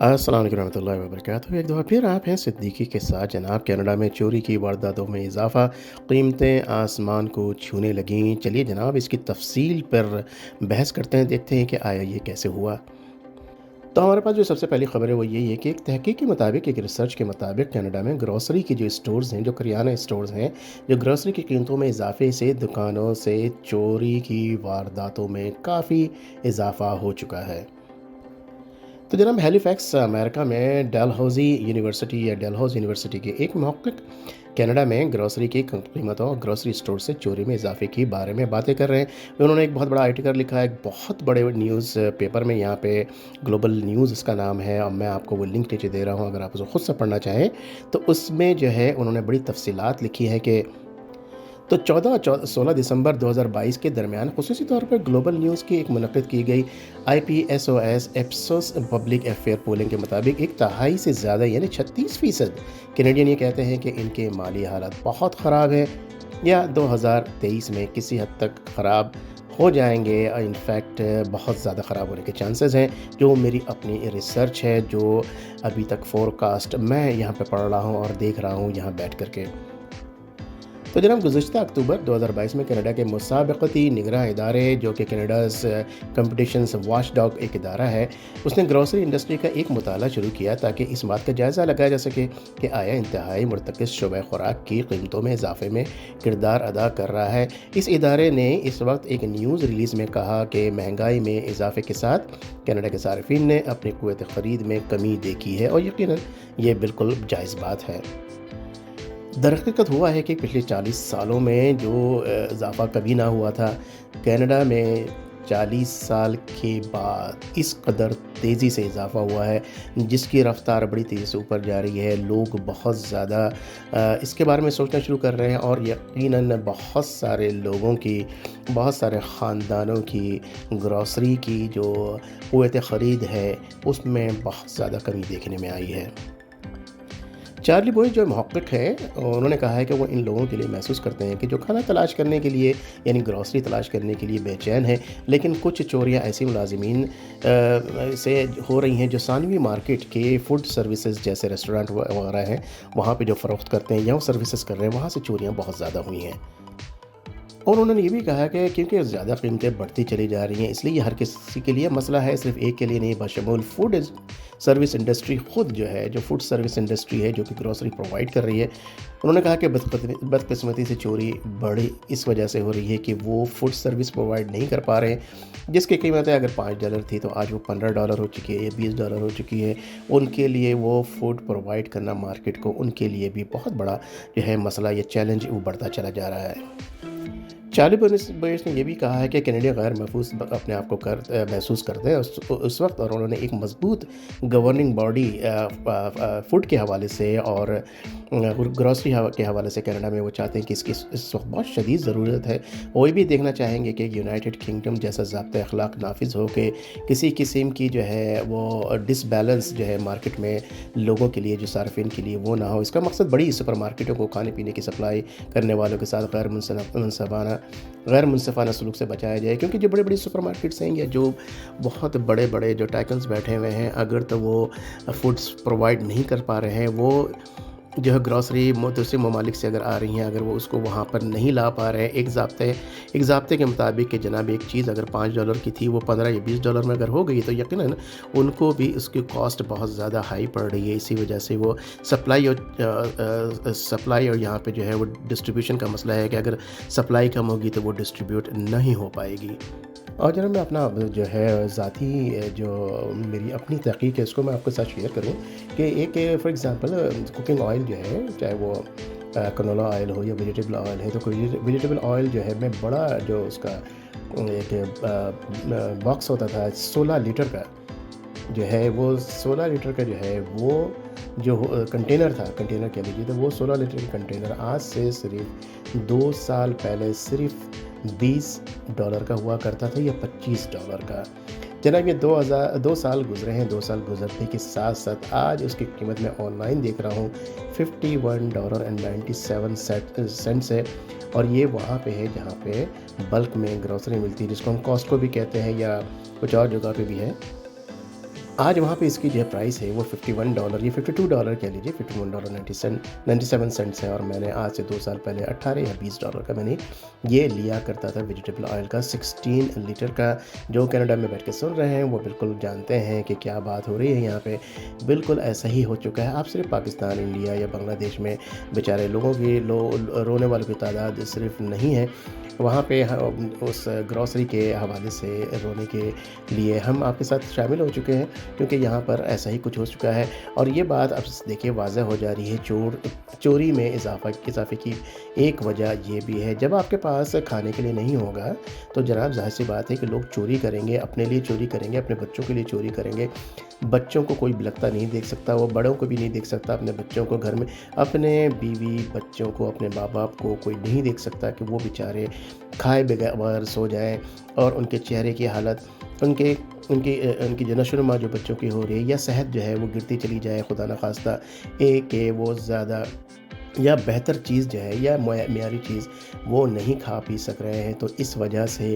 अस्सलाम वालेकुम रहमतुल्लाहि व बरकातहू। एक दफ़ा फिर आप हैं सिद्दीकी के साथ। जनाब, कनाडा में चोरी की वारदातों में इजाफ़ा, कीमतें आसमान को छूने लगीं। चलिए जनाब, इसकी तफ़सील पर बहस करते हैं, देखते हैं कि आया ये कैसे हुआ। तो हमारे पास जो सबसे पहली ख़बर है वो यही है कि एक तहकीक के मुताबिक, एक रिसर्च के मुताबिक, कनाडा में ग्रोसरी की जो स्टोर्स हैं, जो करियाना स्टोर्स हैं, जो ग्रोसरी की कीमतों में इजाफ़े से दुकानों से चोरी की वारदातों में काफ़ी इजाफ़ा हो चुका है। तो जनाब, हैलिफैक्स अमेरिका में डलहौज़ी यूनिवर्सिटी या डलहौज़ यूनिवर्सिटी के एक महक़्क़िक़ कनाडा में ग्रोसरी की कीमतों और ग्रोसरी स्टोर से चोरी में इजाफे के बारे में बातें कर रहे हैं। उन्होंने एक बहुत बड़ा आर्टिकल लिखा है, एक बहुत बड़े न्यूज़ पेपर में, यहाँ पे ग्लोबल न्यूज़ इसका नाम है, और मैं आपको वो लिंक नीचे दे रहा हूँ, अगर आप उसे ख़ुद से पढ़ना चाहें। तो उसमें जो है उन्होंने बड़ी तफसीलात लिखी है कि तो 16 दिसंबर 2022 के दरमियान ख़ुसूसी तौर पर ग्लोबल न्यूज़ की एक मुनक़्क़िद की गई IPSOS एप्सोस पब्लिक अफेयर पोलिंग के मुताबिक एक तिहाई से ज़्यादा यानी 36% कैनेडियन ये कहते हैं कि इनके माली हालात बहुत ख़राब है या 2023 में किसी हद तक ख़राब हो जाएंगे। इनफैक्ट बहुत ज़्यादा ख़राब होने के चांसेस हैं। जो मेरी अपनी रिसर्च है, जो अभी तक फोरकास्ट मैं यहाँ पे पढ़ रहा हूँ और देख रहा हूँ यहाँ बैठ करके। तो जनाब, गुज़िश्ता अक्टूबर 2022 में कनाडा के मुसाबक़ती निगरां इदारे, जो कि कनाडाज़ कॉम्पिटिशन्स वॉचडॉग एक इदारा है, उसने ग्रोसरी इंडस्ट्री का एक मुताला शुरू किया ताकि इस बात का जायज़ा लगाया जा सके कि आया इंतहाई मुर्तकिज़ शुबह खुराक की कीमतों में इजाफे में किरदार अदा कर रहा है। इस इदारे ने इस वक्त एक न्यूज़ रिलीज़ में कहा कि महंगाई में इजाफे के साथ कनाडा के सार्फिन ने अपनी क़ुव्वत ख़रीद में कमी देखी है, और यकीनन ये बिल्कुल जायज़ बात है। दरहकीकत हुआ है कि पिछले 40 सालों में जो इजाफ़ा कभी ना हुआ था, कनाडा में 40 साल के बाद इस कदर तेज़ी से इजाफ़ा हुआ है, जिसकी रफ़्तार बड़ी तेज़ी से ऊपर जा रही है। लोग बहुत ज़्यादा इसके बारे में सोचना शुरू कर रहे हैं, और यकीनन बहुत सारे लोगों की, बहुत सारे ख़ानदानों की ग्रॉसरी की जो क़ुव्वत ख़रीद है, उसमें बहुत ज़्यादा कमी देखने में आई है। चार्ली बॉयज जो महक़्क़िक़ हैं, उन्होंने कहा है कि वो इन लोगों के लिए महसूस करते हैं कि जो खाना तलाश करने के लिए यानी ग्रॉसरी तलाश करने के लिए बेचैन हैं, लेकिन कुछ चोरियां ऐसी मुलाजिमीन से हो रही हैं जो सानवी मार्केट के फूड सर्विसेज जैसे रेस्टोरेंट वगैरह हैं, वहाँ पे जो फ़रोख्त करते हैं या वो सर्विसेज कर रहे हैं, वहाँ से चोरियां बहुत ज़्यादा हुई हैं। और उन्होंने ये भी कहा कि क्योंकि ज़्यादा कीमतें बढ़ती चली जा रही हैं, इसलिए ये हर किसी के लिए मसला है, सिर्फ एक के लिए नहीं, बशमूल फूड सर्विस इंडस्ट्री खुद जो है, जो फूड सर्विस इंडस्ट्री है, जो कि ग्रोसरी प्रोवाइड कर रही है। उन्होंने कहा कि बदकिस्मती से चोरी बड़ी इस वजह से हो रही है कि वो फूड सर्विस प्रोवाइड नहीं कर पा रहे हैं, जिसकी कीमतें अगर $5 थी तो आज वो $15 हो चुकी है, $20 हो चुकी है। उनके लिए वो फूड प्रोवाइड करना मार्केट को, उनके लिए भी बहुत बड़ा जो है मसला, ये चैलेंज वो बढ़ता चला जा रहा है। चार्ली बॉयस ने यह भी कहा है कि कनाडियन गैर महफूज अपने आप को महसूस करते हैं उस वक्त, और उन्होंने एक मजबूत गवर्निंग बॉडी फूड के हवाले से और ग्रॉसरी के हवाले से कनाडा में वो चाहते हैं कि इसकी इस वक्त बहुत शदीद ज़रूरत है। वो ये भी देखना चाहेंगे कि यूनाइटेड किंगडम जैसा ज़ाब्ता अखलाक नाफिज हो के किसी किस्म की जो है वो डिसबैलेंस जो है मार्केट में लोगों के लिए, जो सार्फिन के लिए, वो ना हो। इसका मकसद बड़ी सुपर मार्केटों को खाने पीने की सप्लाई करने वालों के साथ गैर मुनसिफाना सलूक से बचाया जाए, क्योंकि जो बड़े बड़े सुपर मार्केट्स हैं या जो बहुत बड़े बड़े जो टाइकन्स बैठे हुए हैं, अगर तो वो फूड्स प्रोवाइड नहीं कर पा रहे हैं, वो जो है ग्रॉसरी दूसरे ममालिक से अगर आ रही हैं, अगर वो उसको वहाँ पर नहीं ला पा रहे हैं एक ज़ाब्ते के मुताबिक कि जनाब एक चीज़ अगर $5 की थी, वो $15 या $20 में अगर हो गई, तो यकीनन उनको भी उसकी कॉस्ट बहुत ज़्यादा हाई पड़ रही है। इसी वजह से वो सप्लाई और यहाँ पे जो है वो डिस्ट्रीब्यूशन का मसला है कि अगर सप्लाई कम होगी तो वो डिस्ट्रीब्यूट नहीं हो पाएगी। और जरा मैं अपना जो है ज़ाती जो मेरी अपनी तहक़ीक़ है, उसको मैं आपके साथ शेयर करूँ कि एक फ़ॉर एग्ज़ाम्पल कुकिंग ऑयल जो है, चाहे वो कनोला ऑयल हो या वेजिटेबल ऑयल है, तो कोई वेजिटेबल ऑयल जो है, मैं बड़ा जो उसका एक बॉक्स होता था 16 लीटर का, जो है वो 16 लीटर का जो है वो जो कंटेनर था, कंटेनर कह लीजिए, तो वो 16 लीटर का कंटेनर आज से सिर्फ 2 साल पहले सिर्फ $20 का हुआ करता था या $25 का। जनाब, ये 2 साल गुजरे हैं। 2 साल गुजरने के साथ साथ आज उसकी कीमत मैं ऑनलाइन देख रहा हूँ $51.97 है, और ये वहाँ पे है जहाँ पे बल्क में ग्रोसरी मिलती है, जिसको हम कॉस्टको भी कहते हैं या कुछ और जगह पे भी है। आज वहाँ पे इसकी जो है प्राइस है वो $51 या $52 कह लीजिए, $51.90 सेंट्स है। और मैंने आज से 2 साल पहले $18 या $20 का मैंने ये लिया करता था वेजिटेबल ऑयल का 16 लीटर का। जो कनाडा में बैठ के सुन रहे हैं वो बिल्कुल जानते हैं कि क्या बात हो रही है यहाँ पे। बिल्कुल ऐसा ही हो चुका है। आप सिर्फ पाकिस्तान, इंडिया या बांग्लादेश में बेचारे लोगों की रोने वालों की तादाद सिर्फ नहीं है, वहाँ पे उस ग्रॉसरी के हवाले से रोने के लिए हम आपके साथ शामिल हो चुके हैं, क्योंकि यहाँ पर ऐसा ही कुछ हो चुका है। और ये बात अब देखिए वाज़ह हो जा रही है, चोरी में इजाफ़े की एक वजह ये भी है। जब आपके पास खाने के लिए नहीं होगा तो जनाब ज़ाहिर-सी बात है कि लोग चोरी करेंगे, अपने लिए चोरी करेंगे, अपने बच्चों के लिए चोरी करेंगे। बच्चों को कोई बिलखता नहीं देख सकता, वो बड़ों को भी नहीं देख सकता, अपने बच्चों को घर में, अपने बीवी बच्चों को, अपने माँ-बाप को कोई नहीं देख सकता कि वो बेचारे खाए बगैर सो जाएँ और उनके चेहरे की हालत, उनके उनकी जो नशो-नुमा जो बच्चों की हो रही है, या सेहत जो है वो गिरती चली जाए खुदा न ख़ास्ता, कि वो ज़्यादा या बेहतर चीज़ जो है या मयारी चीज़ वो नहीं खा पी सक रहे हैं। तो इस वजह से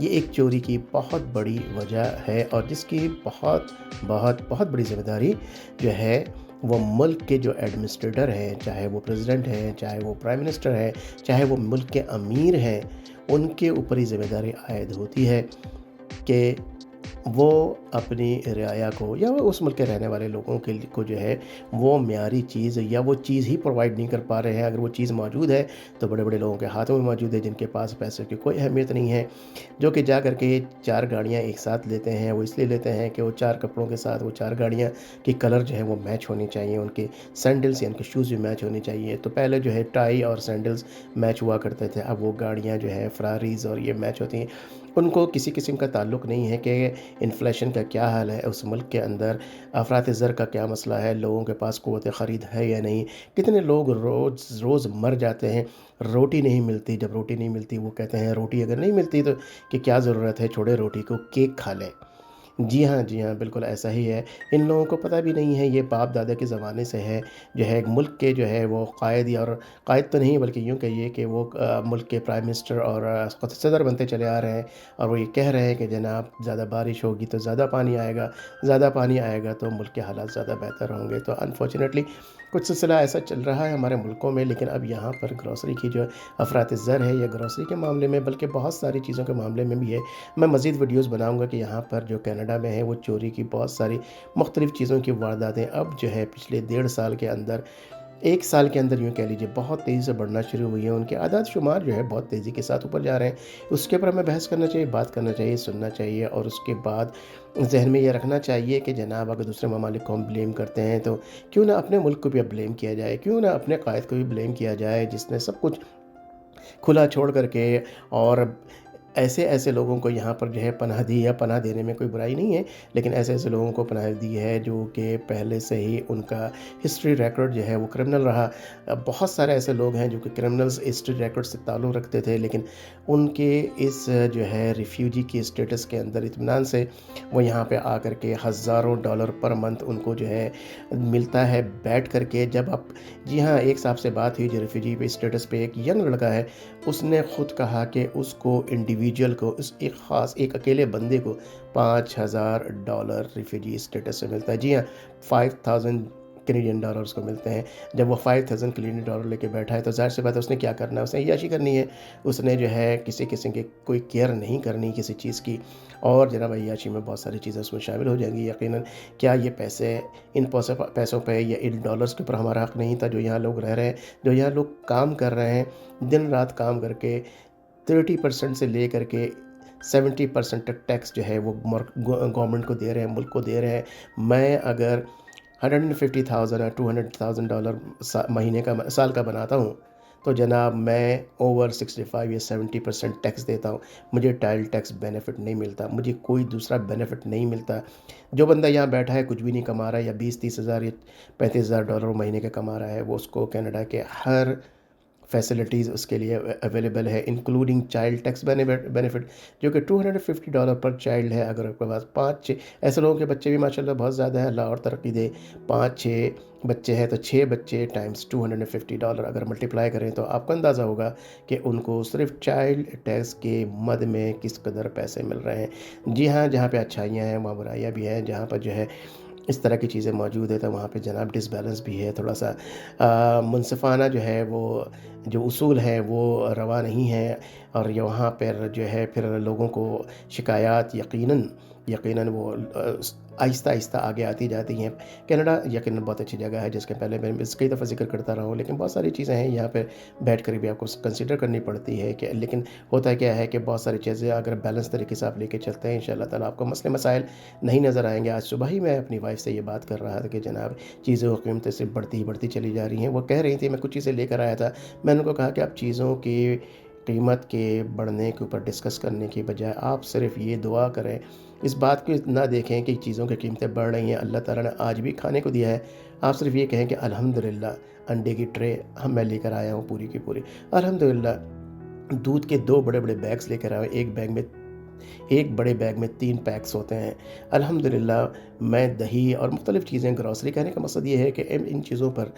ये एक चोरी की बहुत बड़ी वजह है, और जिसकी बहुत बहुत बहुत बड़ी ज़िम्मेदारी जो है वो मुल्क के जो एडमिनिस्ट्रेटर हैं, चाहे वो प्रेसिडेंट हैं, चाहे वो प्राइम मिनिस्टर हैं, चाहे वो मुल्क के अमीर हैं, उनके ऊपर ही ज़िम्मेदारी आयद होती है कि वो अपनी रियाया को या वो उस मुल्क के रहने वाले लोगों को जो है वो मियारी चीज़ या वो चीज़ ही प्रोवाइड नहीं कर पा रहे हैं। अगर वो चीज़ मौजूद है तो बड़े बड़े लोगों के हाथों में मौजूद है, जिनके पास पैसे की कोई अहमियत नहीं है, जो कि जा करके 4 गाड़ियाँ एक साथ लेते हैं। वो इसलिए लेते हैं कि वो 4 कपड़ों के साथ वो 4 गाड़ियाँ की कलर जो है वो मैच होनी चाहिए, उनके सैंडल्स या उनके शूज़ भी मैच होने चाहिए। तो पहले जो है टाई और सैंडल्स मैच हुआ करते थे, अब वो गाड़ियाँ जो है फरारीज़ और ये मैच होती हैं। उनको किसी किस्म का ताल्लुक नहीं है कि इन्फ्लेशन का क्या हाल है उस मुल्क के अंदर, अफरात ज़र का क्या मसला है, लोगों के पास क़ुव्वत ख़रीद है या नहीं, कितने लोग रोज़ मर जाते हैं, रोटी नहीं मिलती। जब रोटी नहीं मिलती वो कहते हैं रोटी अगर नहीं मिलती तो कि क्या ज़रूरत है, छोड़े रोटी को, केक खा लें। जी हाँ, बिल्कुल ऐसा ही है। इन लोगों को पता भी नहीं है, ये बाप दादा के ज़माने से है, जो है मुल्क के जो है वो कायद, या और कायद तो नहीं बल्कि यूँ कहिए कि वो मुल्क के प्राइम मिनिस्टर और सदर बनते चले आ रहे हैं। और वो ये कह रहे हैं कि जनाब ज़्यादा बारिश होगी तो ज़्यादा पानी आएगा, ज़्यादा पानी आएगा तो मुल्क के हालात ज़्यादा बेहतर होंगे। तो अनफॉर्चुनेटली कुछ सिलसिला ऐसा चल रहा है हमारे मुल्कों में। लेकिन अब यहाँ पर ग्रॉसरी की जो अफरात ज़र है, या ग्रॉसरी के मामले में, बल्कि बहुत सारी चीज़ों के मामले में भी है। मैं मज़ीद वीडियोज़ बनाऊँगा कि यहाँ पर जो कनाडा में है वो चोरी की बहुत सारी मुख्तलिफ़ चीज़ों की वारदातें अब जो है पिछले 1.5 साल के अंदर, 1 साल के अंदर यूँ कह लीजिए बहुत तेज़ी से बढ़ना शुरू हुई है। उनके आदाद शुमार जो है बहुत तेज़ी के साथ ऊपर जा रहे हैं। उसके ऊपर हमें बहस करना चाहिए, बात करना चाहिए, सुनना चाहिए, और उसके बाद ज़हन में ये रखना चाहिए कि जनाब अगर दूसरे ममालिक को हम ब्लेम करते हैं तो क्यों ना अपने मुल्क को भी अब ब्लेम किया जाए, क्यों ना अपने कायद को भी ब्लेम किया जाए जिसने सब कुछ खुला छोड़ करके, और ऐसे-ऐसे लोगों को यहाँ पर जो है पनाह दी, या पनाह देने में कोई बुराई नहीं है, लेकिन ऐसे-ऐसे लोगों को पनाह दी है जो कि पहले से ही उनका हिस्ट्री रिकॉर्ड जो है वो क्रिमिनल रहा। बहुत सारे ऐसे लोग हैं जो कि क्रिमिनल्स हिस्ट्री रिकॉर्ड से ताल्लुक़ रखते थे, लेकिन उनके इस जो है रिफ्यूजी की स्टेटस के अंदर इत्मीनान से वो यहाँ पे आकर के हज़ारों डॉलर पर मंथ उनको जो है मिलता है बैठ कर के। जब आप, जी हाँ, एक साहब से बात हुई जो रिफ्यूजी पे स्टेटस पे, एक यंग लड़का है, उसने खुद कहा कि उसको इंडिविजुअल को, उस एक ख़ास एक अकेले बंदे को $5000 रिफ्यूजी स्टेटस से मिलता है। जी हाँ, 5000 कैनेडियन डॉलर्स को मिलते हैं। जब वो 5000 कैनेडियन डॉलर लेके बैठा है तो ज़ाहिर-सी बात है उसने क्या करना है, उसने अय्याशी करनी है। उसने जो है किसी किस्म की कोई केयर नहीं करनी किसी चीज़ की, और जनाब अय्याशी में बहुत सारी चीज़ें उसमें शामिल हो जाएँगी यकीनन। क्या ये पैसे, इन पैसों पे या इन डॉलर्स के ऊपर हमारा हक़ नहीं था? जो यहाँ लोग रह रहे हैं, जो यहाँ लोग काम कर रहे हैं, दिन रात काम करके 30% से लेकर के 70% तक टैक्स जो है वो गवर्नमेंट को दे रहे हैं, मुल्क को दे रहे हैं। मैं अगर 150,000 या $200,000 महीने का, साल का बनाता हूँ, तो जनाब मैं ओवर 65 या 70% टैक्स देता हूँ। मुझे टाइल टैक्स बेनिफिट नहीं मिलता, मुझे कोई दूसरा बेनिफिट नहीं मिलता। जो बंदा यहाँ बैठा है कुछ भी नहीं कमा रहा है, या 20-30 हज़ार या $35,000 महीने का कमा रहा है, वो उसको कनाडा के हर فیسلٹیز اس کے لیے اویلیبل ہے، انکلوڈنگ چائلڈ ٹیکس بینیفٹ جو کہ $250 پر چائلڈ ہے۔ اگر آپ کے پاس 5-6 ایسے لوگوں کے بچے بھی ماشاءاللہ بہت زیادہ ہیں، اللہ اور ترقی دے، 5-6 بچے ہیں تو 6 بچے ٹائمز $250 اگر ملٹیپلائی کریں تو آپ کو اندازہ ہوگا کہ ان کو صرف چائلڈ ٹیکس کے مد میں کس قدر پیسے مل رہے ہیں۔ جی ہاں، جہاں پہ اچھائیاں ہیں وہاں برائیاں بھی ہیں، جہاں پر جو ہے اس طرح کی چیزیں موجود ہیں تو وہاں پہ جناب ڈس بیلنس بھی ہے تھوڑا سا، منصفانہ جو ہے وہ جو اصول ہیں وہ روا نہیں ہیں، اور یہ وہاں پر جو ہے پھر لوگوں کو شکایات یقیناً وہ آہستہ آہستہ آگے آتی جاتی ہیں۔ کینیڈا یقیناً بہت اچھی جگہ ہے جس کے پہلے میں اس کئی دفعہ ذکر کرتا رہا ہوں، لیکن بہت ساری چیزیں ہیں یہاں پہ بیٹھ کر بھی آپ کو کنسیڈر کرنی پڑتی ہے کہ لیکن ہوتا کیا ہے کہ بہت ساری چیزیں اگر بیلنس طریقے سے آپ لے کے چلتے ہیں انشاءاللہ تعالیٰ آپ کو مسئلے مسائل نہیں نظر آئیں گے۔ آج صبح ہی میں اپنی وائف سے یہ بات کر رہا تھا کہ جناب چیزوں کی قیمتیں صرف بڑھتی چلی جا رہی ہیں۔ وہ کہہ رہی تھی، میں کچھ چیزیں لے کر آیا تھا، میں نے ان کو کہا کہ آپ چیزوں کی قیمت کے بڑھنے کے اوپر ڈسکس کرنے کی بجائے آپ صرف یہ دعا کریں، اس بات کو نہ دیکھیں کہ چیزوں کی قیمتیں بڑھ رہی ہیں، اللہ تعالیٰ نے آج بھی کھانے کو دیا ہے، آپ صرف یہ کہیں کہ الحمدللہ انڈے کی ٹرے میں لے کر آیا ہوں پوری کی پوری، الحمدللہ دودھ کے 2 بڑے بڑے بیگز لے کر آیا ہوں، ایک بڑے بیگ میں 3 پیکس ہوتے ہیں، الحمدللہ میں دہی اور مختلف چیزیں گروسری، کہنے کا مقصد یہ ہے کہ ان چیزوں پر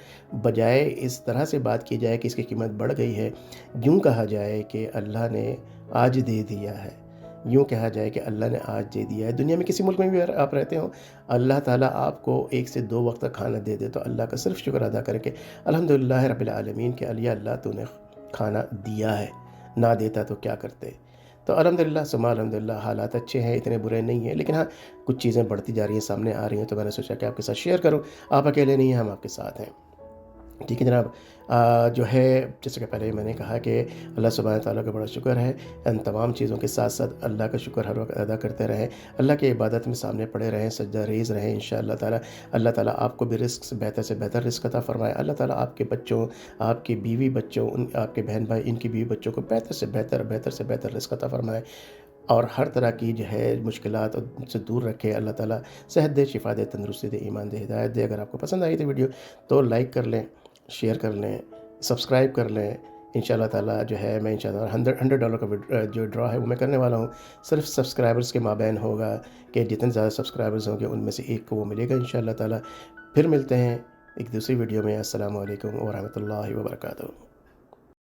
بجائے اس طرح سے بات کی جائے کہ اس کی قیمت بڑھ گئی ہے، یوں کہا جائے کہ اللہ نے آج دے دیا ہے، یوں کہا جائے کہ اللہ نے آج دے دیا ہے۔ دنیا میں کسی ملک میں بھی اگر آپ رہتے ہو، اللہ تعالیٰ آپ کو 1 سے 2 وقت کا کھانا دے دے تو اللہ کا صرف شکر ادا کرے کہ الحمدللہ رب العالمین کہ اللہ تو نے کھانا دیا ہے، نہ دیتا تو کیا کرتے۔ تو الحمدللہ ثم الحمدللہ حالات اچھے ہیں، اتنے برے نہیں ہیں، لیکن ہاں کچھ چیزیں بڑھتی جا رہی ہیں، سامنے آ رہی ہیں، تو میں نے سوچا کہ آپ کے ساتھ شیئر کروں۔ آپ اکیلے نہیں ہیں، ہم آپ کے ساتھ ہیں، ٹھیک ہے جناب۔ جو ہے جیسے کہ پہلے میں نے کہا کہ اللہ سبحانہ تعالیٰ کا بڑا شکر ہے، ان تمام چیزوں کے ساتھ ساتھ اللہ کا شکر ہر وقت ادا کرتے رہیں، اللہ کی عبادت میں سامنے پڑے رہیں، سجدہ ریز رہیں انشاءاللہ تعالیٰ۔ اللہ تعالیٰ آپ کو بھی رزق سے بہتر رزق عطا فرمائے، اللہ تعالیٰ آپ کے بچوں، آپ کی بیوی بچوں، آپ کے بہن بھائی، ان کی بیوی بچوں کو بہتر سے بہتر رزق عطا فرمائے، اور ہر طرح کی جو ہے مشکلات سے دور رکھے، اللہ تعالیٰ صحت دے، شفا دے، تندرستی دے، ایمان دے، ہدایت دے۔ اگر آپ کو پسند آئی تھی ویڈیو تو لائک کر لیں، شیئر کر لیں، سبسکرائب کر لیں، انشاءاللہ تعالیٰ جو ہے میں انشاءاللہ $100 کا جو ڈرا ہے وہ میں کرنے والا ہوں، صرف سبسکرائبرز کے مابین ہوگا کہ جتنے زیادہ سبسکرائبرز ہوں گے ان میں سے ایک کو وہ ملے گا انشاءاللہ تعالیٰ۔ پھر ملتے ہیں ایک دوسری ویڈیو میں۔ السلام علیکم ورحمۃ اللہ وبرکاتہ۔